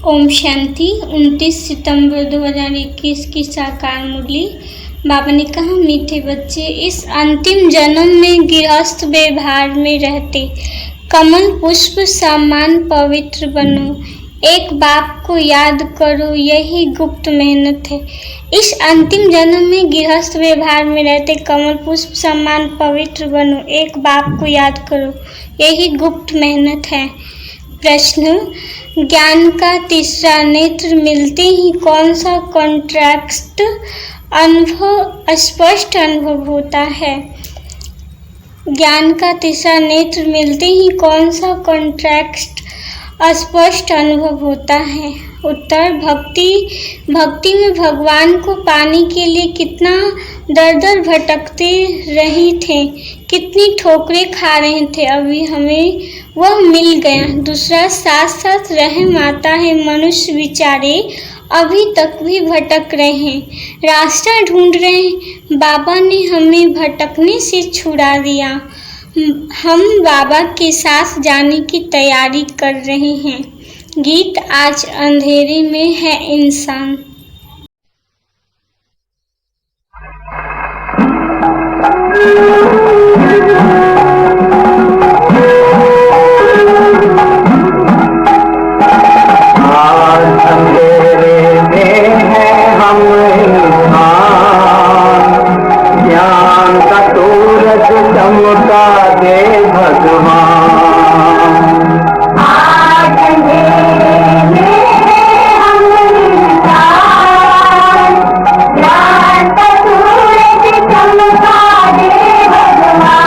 ओम शांति। 29 सितंबर 2021 की साकार मुरली। बाबा ने कहा, मीठे बच्चे, इस अंतिम जन्म में गृहस्थ व्यवहार में रहते कमल पुष्प समान पवित्र बनो। एक बाप को याद करो, यही गुप्त मेहनत है। इस अंतिम जन्म में गृहस्थ व्यवहार में रहते कमल पुष्प समान पवित्र बनो। एक बाप को याद करो, यही गुप्त मेहनत है। प्रश्न, ज्ञान का तीसरा नेत्र मिलते ही कौन सा कॉन्ट्रैक्ट अनुभव स्पष्ट अनुभव होता है? ज्ञान का तीसरा नेत्र मिलते ही कौन सा कॉन्ट्रैक्ट स्पष्ट अनुभव होता है? उत्तर, भक्ति में भगवान को पाने के लिए कितना दर दर भटकते रहे थे, कितनी ठोकरें खा रहे थे, अभी हमें वह मिल गया। दूसरा, साथ साथ रहम आता है, मनुष्य बेचारे अभी तक भी भटक रहे हैं, रास्ता ढूंढ रहे हैं। बाबा ने हमें भटकने से छुड़ा दिया। हम बाबा के साथ जाने की तैयारी कर रहे हैं। गीत, आज अंधेरे में है इंसान। ज्ञान का सूरज चमका दे भगवान। आज अंधेरे में हम इंसान, ज्ञान का सूरज चमका दे भगवान।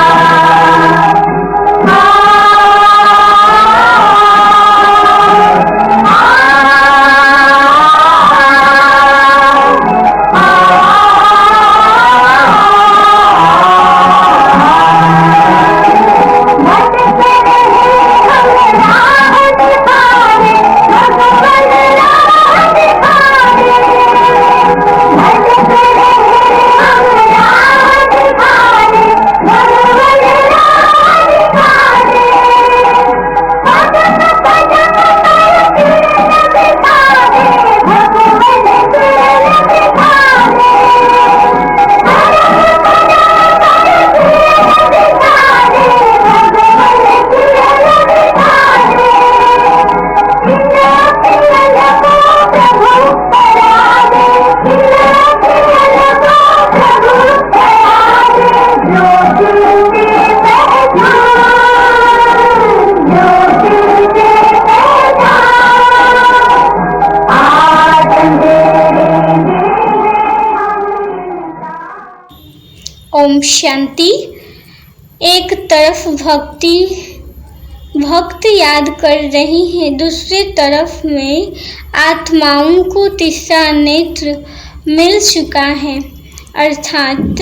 ओम शांति। एक तरफ भक्त याद कर रही है, दूसरे तरफ में आत्माओं को तीसरा नेत्र मिल चुका है, अर्थात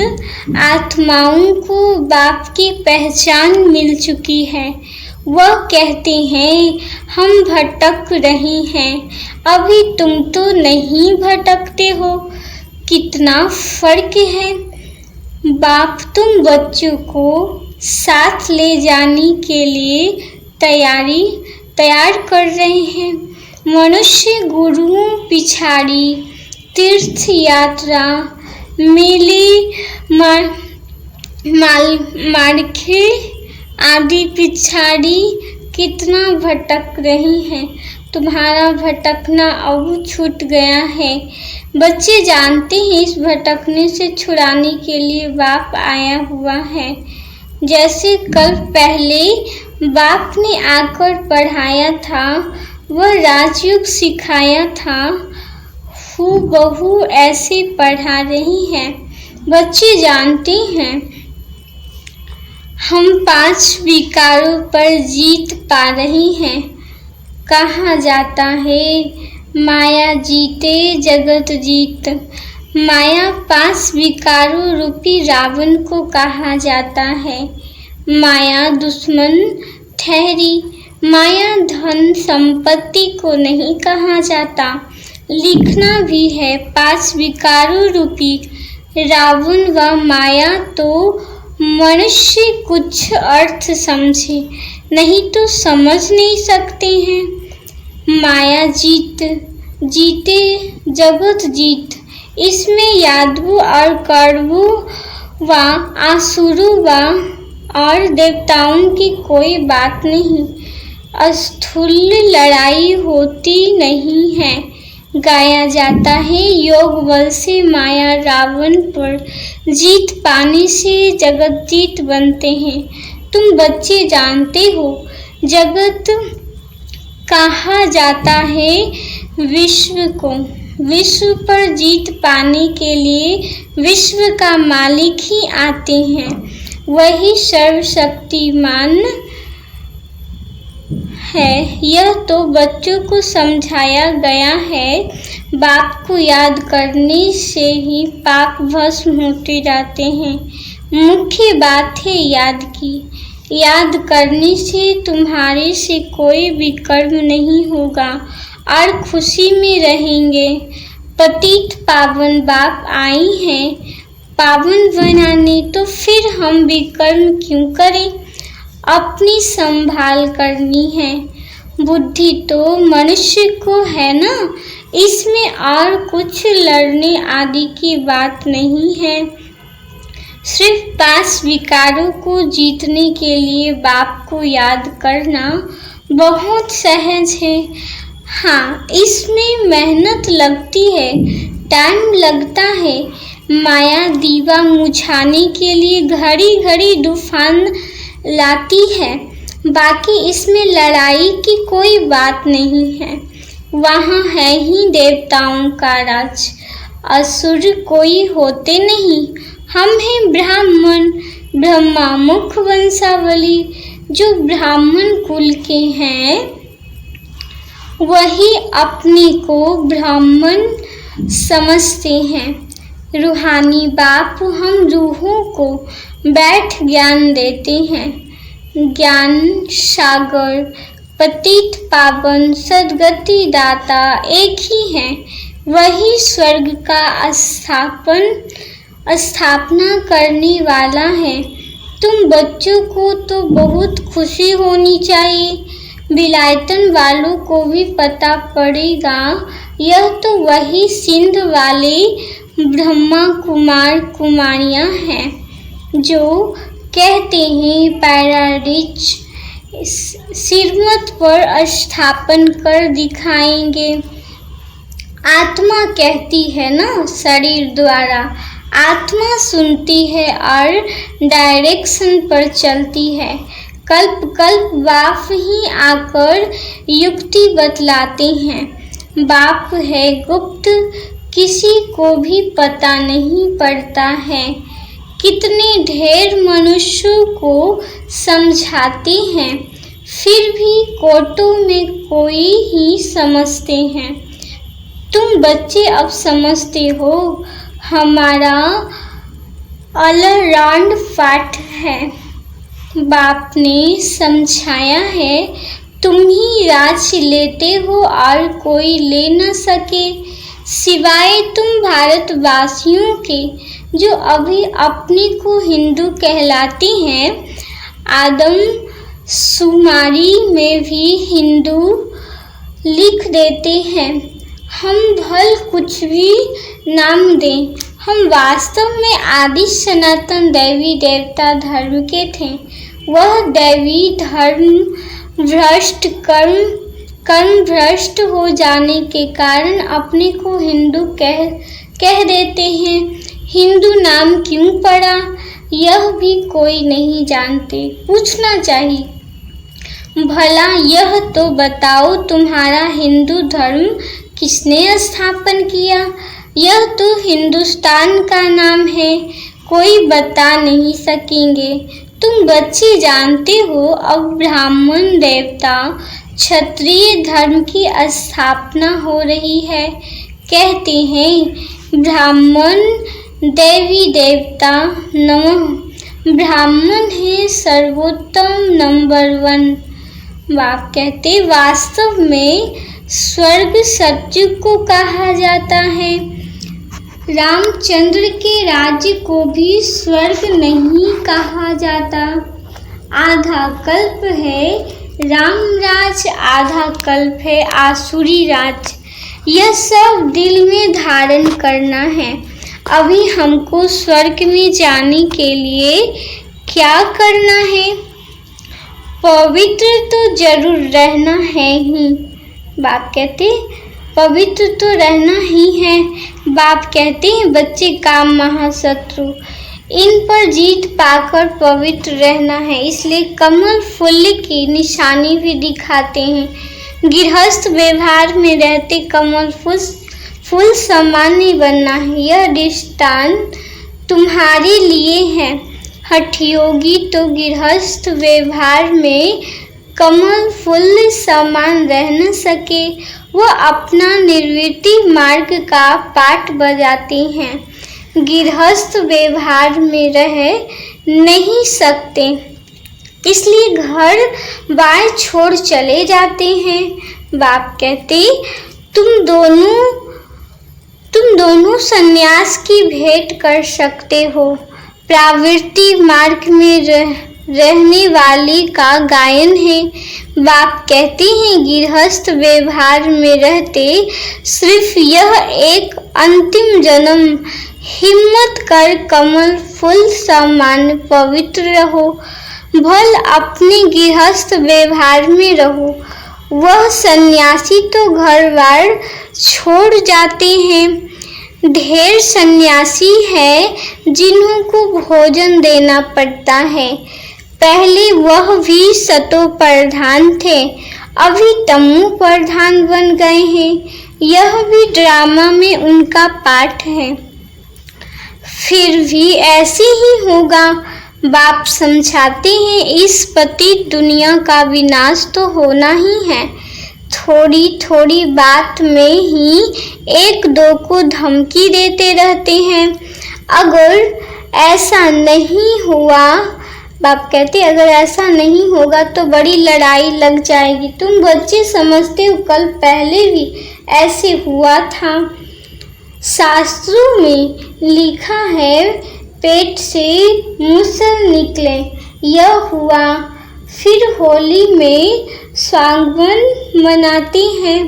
आत्माओं को बाप की पहचान मिल चुकी है। वह कहते हैं, हम भटक रहे हैं, अभी तुम तो नहीं भटकते हो। कितना फर्क है। बाप तुम बच्चों को साथ ले जाने के लिए तैयार कर रहे हैं। मनुष्य गुरुओं पिछाड़ी तीर्थ यात्रा, मेले, मार्खे आदि पिछाड़ी कितना भटक रही हैं। तुम्हारा भटकना अब छूट गया है। बच्चे जानते हैं, इस भटकने से छुड़ाने के लिए बाप आया हुआ है। जैसे कल पहले बाप ने आकर पढ़ाया था, वह राजयोग सिखाया था, हूबहू ऐसे पढ़ा रही है। बच्चे जानते हैं, हम 5 विकारों पर जीत पा रही हैं। कहा जाता है, माया जीते जगत जीत। माया 5 विकारों रूपी रावण को कहा जाता है। माया दुश्मन ठहरी। माया धन संपत्ति को नहीं कहा जाता। लिखना भी है, 5 विकारों रूपी रावण व माया तो मनुष्य कुछ अर्थ समझे, नहीं तो समझ नहीं सकते हैं। माया जीते जगत जीत। इसमें यादवों और कौरवों व असुरों व और देवताओं की कोई बात नहीं। स्थूल लड़ाई होती नहीं है। गाया जाता है योग बल से माया रावण पर जीत पाने से जगत जीत बनते हैं। तुम बच्चे जानते हो जगत कहा जाता है विश्व को। विश्व पर जीत पाने के लिए विश्व का मालिक ही आते हैं। वही सर्वशक्तिमान है। यह तो बच्चों को समझाया गया है। बाप को याद करने से ही पाप भस्म होते जाते हैं। मुख्य बात है याद की। याद करने से तुम्हारे से कोई भी कर्म नहीं होगा और खुशी में रहेंगे। पतित पावन बाप आई हैं पावन बनाने, तो फिर हम भी कर्म क्यों करें। अपनी संभाल करनी है। बुद्धि तो मनुष्य को है ना, इसमें और कुछ लड़ने आदि की बात नहीं है। सिर्फ 5 विकारों को जीतने के लिए बाप को याद करना बहुत सहज है। हाँ, इसमें मेहनत लगती है, टाइम लगता है। माया दीवा मुझाने के लिए घड़ी घड़ी तूफान लाती है। बाकी इसमें लड़ाई की कोई बात नहीं है। वहाँ है ही देवताओं का राज। असुर कोई होते नहीं। हम हैं ब्राह्मण, ब्रह्मा मुख वंशावली। जो ब्राह्मण कुल के हैं वही अपने को ब्राह्मण समझते हैं। रूहानी बाप हम रूहों को बैठ ज्ञान देते हैं। ज्ञान सागर पतित पावन सद्गति दाता एक ही है। वही स्वर्ग का स्थापना करने वाला है। तुम बच्चों को तो बहुत खुशी होनी चाहिए। विलायतन वालों को भी पता पड़ेगा। यह तो वही सिंध वाले ब्रह्मा कुमार कुमारियां हैं जो कहते हैं पैराडिज सिरमत पर स्थापन कर दिखाएंगे। आत्मा कहती है ना शरीर द्वारा। आत्मा सुनती है और डायरेक्शन पर चलती है। कल्प कल्प बाप ही आकर युक्ति बतलाते हैं। बाप है गुप्त, किसी को भी पता नहीं पड़ता है। कितने ढेर मनुष्यों को समझाते हैं, फिर भी कोटों में कोई ही समझते हैं। तुम बच्चे अब समझते हो। हमारा ऑलराउंड पाठ है। बाप ने समझाया है तुम ही राज लेते हो और कोई ले न सके सिवाय तुम भारतवासियों के, जो अभी अपने को हिंदू कहलाते हैं। आदम शुमारी में भी हिंदू लिख देते हैं। हम भल कुछ भी नाम दें, हम वास्तव में आदि सनातन देवी देवता धर्म के थे। वह दैवी धर्म भ्रष्ट कर्म भ्रष्ट हो जाने के कारण अपने को हिंदू कह देते हैं। हिंदू नाम क्यों पड़ा यह भी कोई नहीं जानते। पूछना चाहिए भला यह तो बताओ तुम्हारा हिंदू धर्म किसने स्थापन किया। यह तो हिंदुस्तान का नाम है, कोई बता नहीं सकेंगे। तुम बच्चे जानते हो अब ब्राह्मण देवता क्षत्रिय धर्म की स्थापना हो रही है। कहते हैं ब्राह्मण देवी देवता नमः। ब्राह्मण है सर्वोत्तम नंबर 1। बाप कहते वास्तव में स्वर्ग सतयुग को कहा जाता है। रामचंद्र के राज्य को भी स्वर्ग नहीं कहा जाता। आधा कल्प है राम राज आधा कल्प है आसुरी राज, यह सब दिल में धारण करना है। अभी हमको स्वर्ग में जाने के लिए क्या करना है? पवित्र तो जरूर रहना है ही। बाप कहते पवित्र तो रहना ही है। बाप कहते हैं बच्चे काम महाशत्रु, इन पर जीत पाकर पवित्र रहना है। इसलिए कमल फूल की निशानी भी दिखाते हैं। गृहस्थ व्यवहार में रहते कमल फूल सामान्य बनना है। यह दृष्टांत तुम्हारे लिए है। हठयोगी तो गृहस्थ व्यवहार में कमल फूल समान रह न सके, वह अपना निर्वृत्ति मार्ग का पाठ बजाते हैं, गृहस्थ व्यवहार में रह नहीं सकते, इसलिए घर बार छोड़ चले जाते हैं। बाप कहते तुम दोनों सन्यास की भेंट कर सकते हो। प्रवृत्ति मार्ग में रहने वाले का गायन है। बाप कहते हैं गृहस्थ व्यवहार में रहते सिर्फ यह एक अंतिम जन्म, हिम्मत कर कमल फूल समान पवित्र रहो, भल अपने गृहस्थ व्यवहार में रहो। वह सन्यासी तो घर बार छोड़ जाते हैं। ढेर सन्यासी है जिन्हों को भोजन देना पड़ता है। पहले वह भी सतो प्रधान थे, अभी तमो प्रधान बन गए हैं। यह भी ड्रामा में उनका पाठ है। फिर भी ऐसे ही होगा। बाप समझाते हैं इस पतित दुनिया का विनाश तो होना ही है। थोड़ी थोड़ी बात में ही एक दो को धमकी देते रहते हैं। अगर ऐसा नहीं हुआ, बाप कहते अगर ऐसा नहीं होगा तो बड़ी लड़ाई लग जाएगी। तुम बच्चे समझते हो कल पहले भी ऐसे हुआ था। शास्त्रों में लिखा है पेट से मूसल निकले, यह हुआ। फिर होली में स्वागमन मनाते हैं।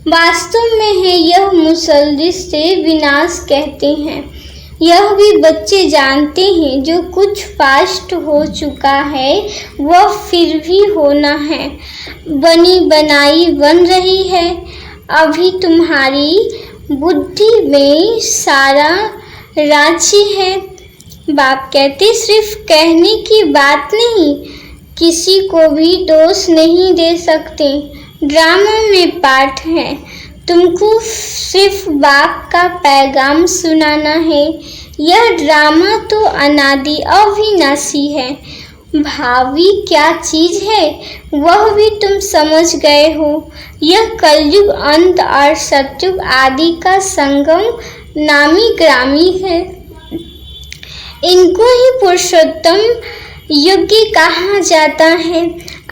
वास्तव में है यह मूसल जिससे विनाश कहते हैं। यह भी बच्चे जानते हैं जो कुछ पास्ट हो चुका है वह फिर भी होना है। बनी बनाई बन रही है। अभी तुम्हारी बुद्धि में सारा राज्य है। बाप कहते सिर्फ कहने की बात नहीं, किसी को भी दोष नहीं दे सकते। ड्रामा में पाठ है। तुमको सिर्फ बाप का पैगाम सुनाना है। यह ड्रामा तो अनादि अविनाशी है। भावी क्या चीज है वह भी तुम समझ गए हो। यह कलयुग अंत और सतयुग आदि का संगम नामी ग्रामी है। इनको ही पुरुषोत्तम युग कहा जाता है।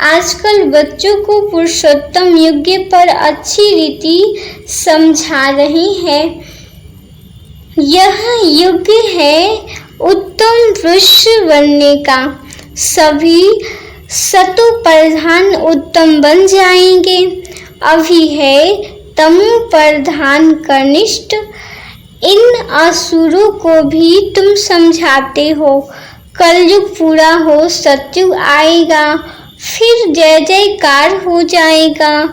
आजकल बच्चों को पुरुषोत्तम युग पर अच्छी रीति समझा रही है। यह युग है उत्तम पुरुष बनने का। सभी सतो प्रधान उत्तम बन जाएंगे। अभी है तमो प्रधान कनिष्ठ। इन असुरों को भी तुम समझाते हो। कलयुग पूरा हो सतयुग आएगा, फिर जय जयकार हो जाएगा।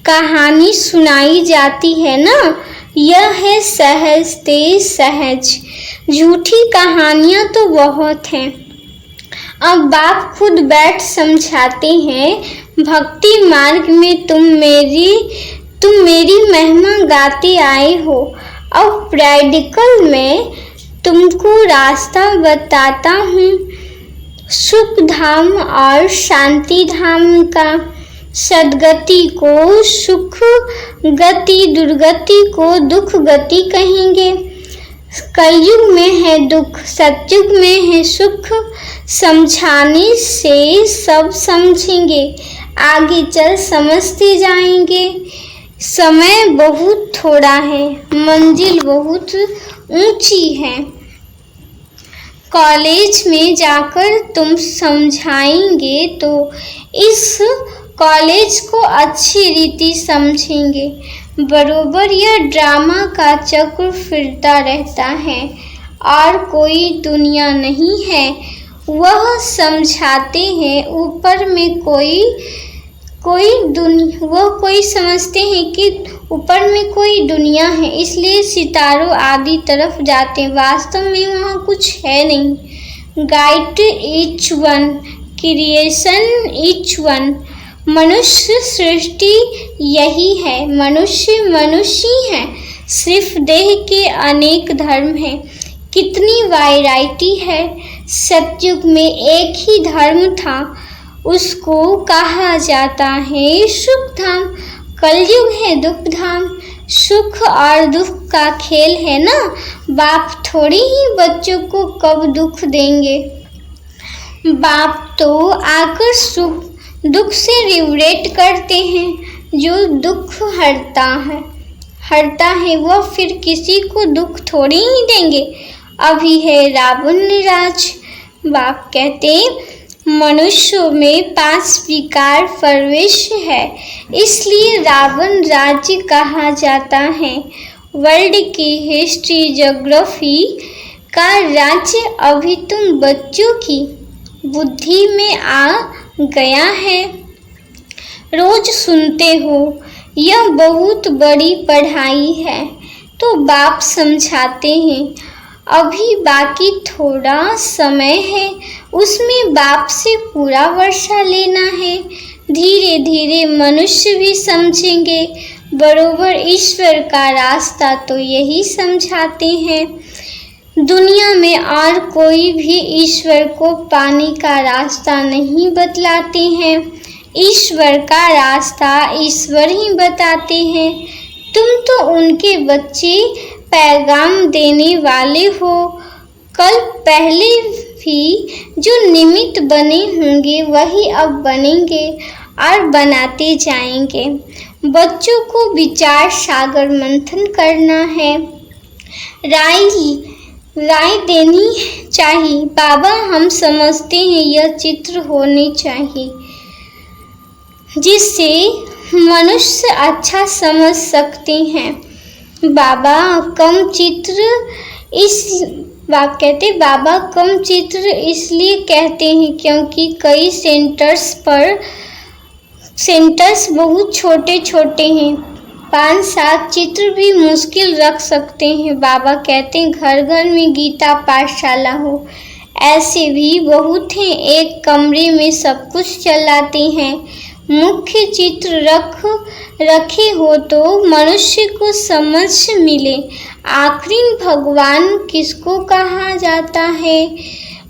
कहानी सुनाई जाती है ना, यह है सहज ते सहज। झूठी कहानियां तो बहुत हैं। अब बाप खुद बैठ समझाते हैं। भक्ति मार्ग में तुम मेरी महिमा गाते आए हो। अब प्रैक्टिकल में तुमको रास्ता बताता हूँ सुख धाम और शांति धाम का। सदगति को सुख गति, दुर्गति को दुख गति कहेंगे। कलयुग में है दुख, सतयुग में है सुख। समझाने से सब समझेंगे, आगे चल समझते जाएंगे। समय बहुत थोड़ा है, मंजिल बहुत ऊंची है। कॉलेज में जाकर तुम समझाएंगे तो इस कॉलेज को अच्छी रीति समझेंगे। बरोबर यह ड्रामा का चक्र फिरता रहता है और कोई दुनिया नहीं है। वह समझाते हैं ऊपर में वह कोई समझते हैं कि ऊपर में कोई दुनिया है, इसलिए सितारों आदि तरफ जाते हैं। वास्तव में वहाँ कुछ है नहीं। Guide each one, creation each one. मनुष्य सृष्टि यही है। मनुष्य मनुष्य ही है। सिर्फ देह के अनेक धर्म हैं। कितनी वैरायटी है। सतयुग में एक ही धर्म था, उसको कहा जाता है सुख धाम। कलयुग है दुख धाम। सुख और दुख का खेल है ना। बाप थोड़ी ही बच्चों को कब दुख देंगे। बाप तो आकर सुख दुख से रिवरेट करते हैं। जो दुख हरता है वह फिर किसी को दुख थोड़ी ही देंगे। अभी है रावण राज। बाप कहते मनुष्यों में 5 विकार प्रवेश है, इसलिए रावण राज्य कहा जाता है। वर्ल्ड की हिस्ट्री ज्योग्राफी का राज्य अभी तुम बच्चों की बुद्धि में आ गया है। रोज सुनते हो यह बहुत बड़ी पढ़ाई है, तो बाप समझाते हैं अभी बाकी थोड़ा समय है, उसमें बाप से पूरा वर्षा लेना है। धीरे धीरे मनुष्य भी समझेंगे। बरोबर ईश्वर का रास्ता तो यही समझाते हैं। दुनिया में और कोई भी ईश्वर को पाने का रास्ता नहीं बतलाते हैं। ईश्वर का रास्ता ईश्वर ही बताते हैं। तुम तो उनके बच्चे, पैगाम देने वाले हो। कल पहले भी जो निमित्त बने होंगे वही अब बनेंगे और बनाते जाएंगे। बच्चों को विचार सागर मंथन करना है। राय देनी चाहिए। बाबा हम समझते हैं यह चित्र होने चाहिए जिससे मनुष्य अच्छा समझ सकते हैं। बाबा कम चित्र इसलिए कहते हैं क्योंकि कई सेंटर्स बहुत छोटे छोटे हैं। 5-7 चित्र भी मुश्किल रख सकते हैं। बाबा कहते हैं घर घर में गीता पाठशाला हो। ऐसे भी बहुत हैं, एक कमरे में सब कुछ चलाते हैं। मुख्य चित्र रखे हो तो मनुष्य को समझ मिले। आखिर भगवान किसको कहा जाता है,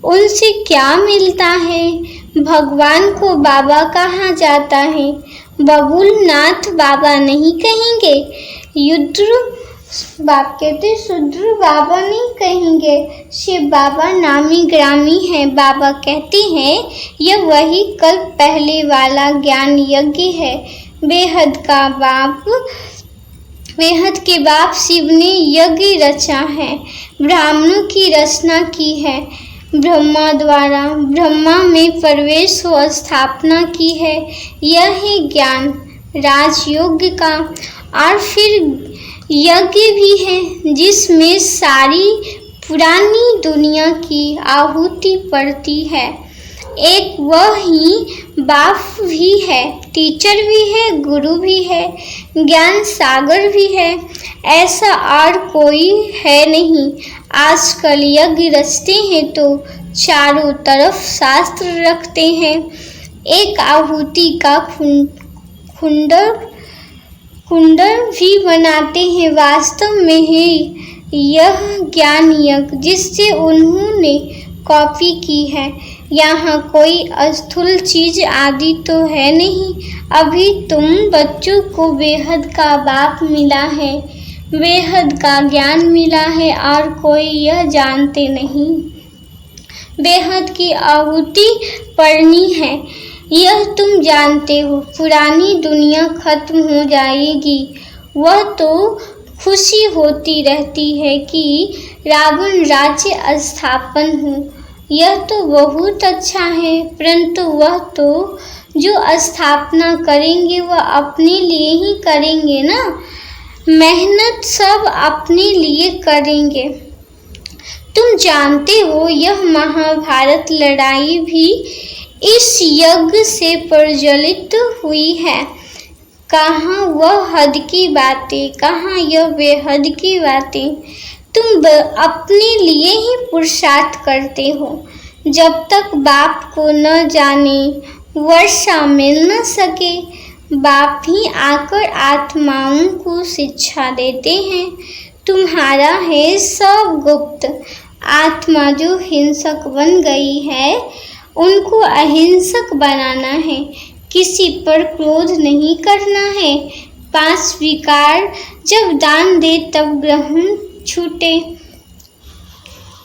उनसे क्या मिलता है। भगवान को बाबा कहा जाता है। बबुलनाथ बाबा नहीं कहेंगे। बाप कहते शुद्र बाबा नहीं कहेंगे। शिव बाबा नामी ग्रामी है। बाबा कहते हैं यह वही कल पहले वाला ज्ञान यज्ञ है। बेहद के बाप शिव ने यज्ञ रचा है। ब्राह्मणों की रचना की है ब्रह्मा द्वारा। ब्रह्मा में प्रवेश हो स्थापना की है। यह है ज्ञान राजयोग का। और फिर यज्ञ भी है जिसमें सारी पुरानी दुनिया की आहुति पड़ती है। एक वह ही बाप भी है, टीचर भी है, गुरु भी है, ज्ञान सागर भी है। ऐसा और कोई है नहीं। आजकल यज्ञ रचते हैं तो चारों तरफ शास्त्र रखते हैं। एक आहुति का कुंडल भी बनाते हैं। वास्तव में है यह ज्ञान यज्ञ जिससे उन्होंने कॉपी की है। यहाँ कोई स्थूल चीज आदि तो है नहीं। अभी तुम बच्चों को बेहद का बाप मिला है, बेहद का ज्ञान मिला है और कोई यह जानते नहीं। बेहद की आहुति पढ़नी है, यह तुम जानते हो। पुरानी दुनिया खत्म हो जाएगी, वह तो खुशी होती रहती है कि रावण राज्य स्थापन हो। यह तो बहुत अच्छा है, परंतु वह तो जो स्थापना करेंगे वह अपने लिए ही करेंगे ना, मेहनत सब अपने लिए करेंगे। तुम जानते हो यह महाभारत लड़ाई भी इस यज्ञ से प्रज्वलित हुई है। कहाँ वह हद की बातें, कहाँ यह बेहद की बातें। तुम अपने लिए ही पुरुषार्थ करते हो। जब तक बाप को न जाने वर्षा मिल न सके, बाप ही आकर आत्माओं को शिक्षा देते हैं। तुम्हारा है सब गुप्त। आत्मा जो हिंसक बन गई है उनको अहिंसक बनाना है। किसी पर क्रोध नहीं करना है। 5 विकार जब दान दे तब ग्रहण छूटे।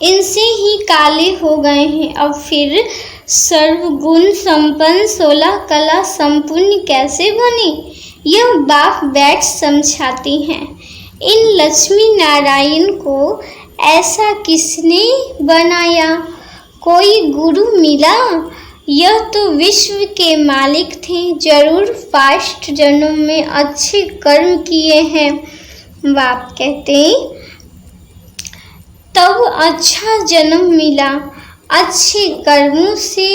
इनसे ही काले हो गए हैं, अब फिर सर्वगुण संपन्न 16 कला संपूर्ण कैसे बने? यह बाप बैठ समझाते हैं। इन लक्ष्मी नारायण को ऐसा किसने बनाया? कोई गुरु मिला? यह तो विश्व के मालिक थे। जरूर पास्ट जन्म में अच्छे कर्म किए हैं। बाप कहते तब अच्छा जन्म मिला। अच्छे कर्मों से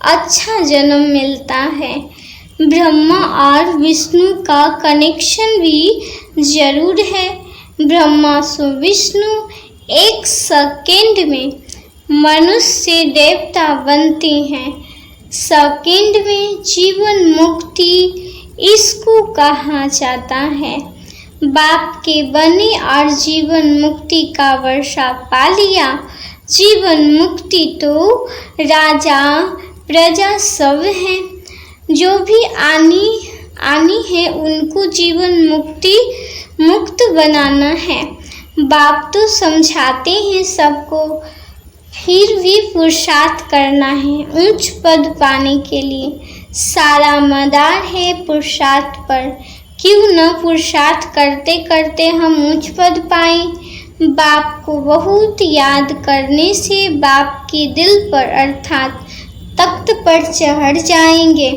अच्छा जन्म मिलता है। ब्रह्मा और विष्णु का कनेक्शन भी जरूर है। ब्रह्मा से विष्णु 1 सेकेंड में मनुष्य से देवता बनते हैं। सेकेंड में जीवन मुक्ति इसको कहा जाता है। बाप के बने और जीवन मुक्ति का वर्षा पा लिया। जीवन मुक्ति तो राजा प्रजा सब हैं। जो भी आनी है उनको जीवन मुक्त बनाना है। बाप तो समझाते हैं सबको, फिर भी पुरुषार्थ करना है ऊंच पद पाने के लिए। सारा मदार है पुरुषार्थ पर। क्यों न पुरुषार्थ करते करते हम ऊंच पद पाएं। बाप को बहुत याद करने से बाप के दिल पर अर्थात तख्त पर चढ़ जाएंगे।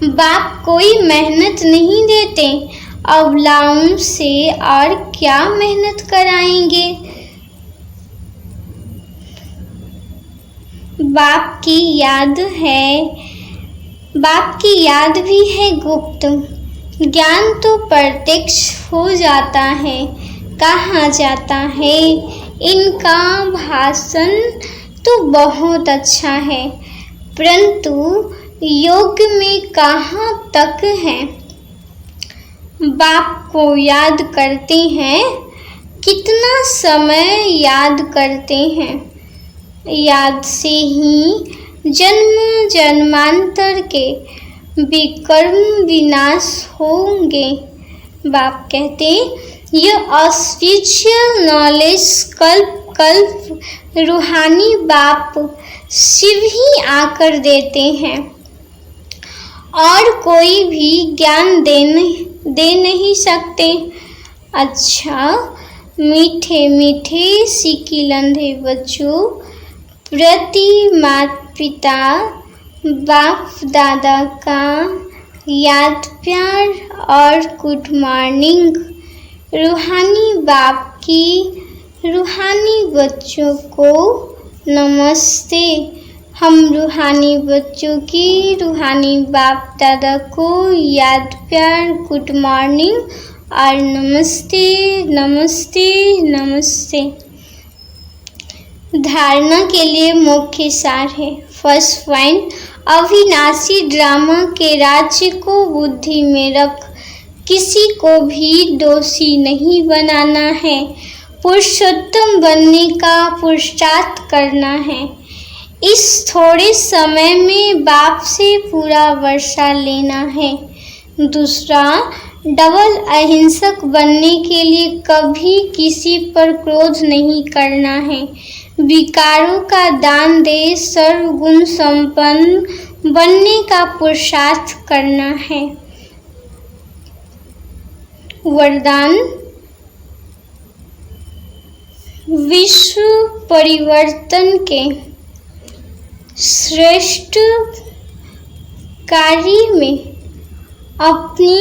बाप कोई मेहनत नहीं देते। अबलाओं से और क्या मेहनत कराएंगे। बाप की याद भी है गुप्त। ज्ञान तो प्रत्यक्ष हो जाता है। कहा जाता है इनका भाषण तो बहुत अच्छा है, परंतु योग में कहाँ तक है। बाप को याद करते हैं, कितना समय याद करते हैं। याद से ही जन्म जन्मांतर के विकर्म विनाश होंगे। बाप कहते यह स्पिरिचुअल नॉलेज कल्प कल्प रूहानी बाप शिव ही आकर देते हैं और कोई भी ज्ञान दे नहीं सकते। अच्छा मीठे मीठे सिकिलंधे बच्चों, प्रति माता पिता बाप दादा का याद प्यार और गुड मॉर्निंग। रूहानी बाप की रूहानी बच्चों को नमस्ते। हम रूहानी बच्चों की रूहानी बाप दादा को याद प्यार गुड मॉर्निंग और नमस्ते नमस्ते नमस्ते। धारणा के लिए मुख्य सार है। फर्स्ट पॉइंट, अविनाशी ड्रामा के राज्य को बुद्धि में रख किसी को भी दोषी नहीं बनाना है। पुरुषोत्तम बनने का पुरुषार्थ करना है। इस थोड़े समय में बाप से पूरा वर्षा लेना है। दूसरा, डबल अहिंसक बनने के लिए कभी किसी पर क्रोध नहीं करना है। विकारों का दान दे सर्वगुण संपन्न बनने का पुरुषार्थ करना है। वरदान, विश्व परिवर्तन के श्रेष्ठ कार्य में अपनी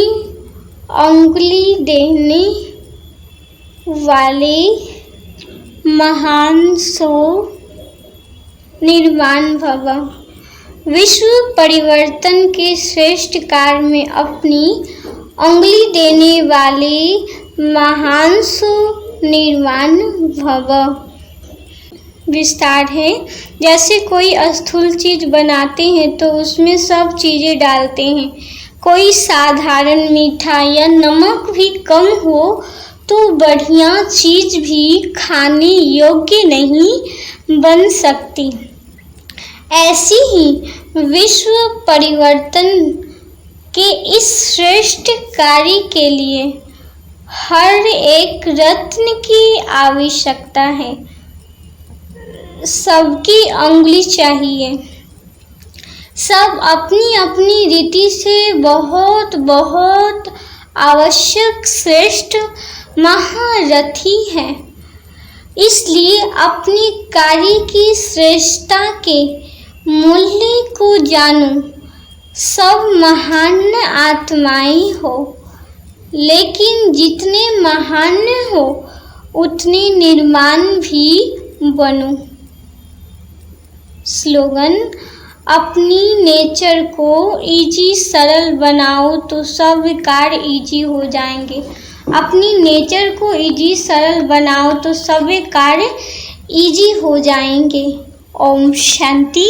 अंगुली देने वाले महान सो निर्माण भव। विश्व परिवर्तन के श्रेष्ठ कार्य में अपनी अंगुली देने वाले महान सो निर्वाण भव। विस्तार है। जैसे कोई स्थूल चीज बनाते हैं तो उसमें सब चीजें डालते हैं। कोई साधारण मीठा या नमक भी कम हो तो बढ़िया चीज भी खाने योग्य नहीं बन सकती। ऐसी ही विश्व परिवर्तन के इस श्रेष्ठ कार्य के लिए हर एक रत्न की आवश्यकता है। सबकी अंगुली चाहिए। सब अपनी अपनी रीति से बहुत बहुत आवश्यक श्रेष्ठ महारथी है। इसलिए अपनी कार्य की श्रेष्ठता के मूल्य को जानो। सब महान आत्माएं हो, लेकिन जितने महान हो उतने निर्माण भी बनो। स्लोगन: अपनी नेचर को इजी सरल बनाओ तो सब कार्य इजी हो जाएंगे। अपनी नेचर को इजी सरल बनाओ तो सब कार्य इजी हो जाएंगे। ओम शांति।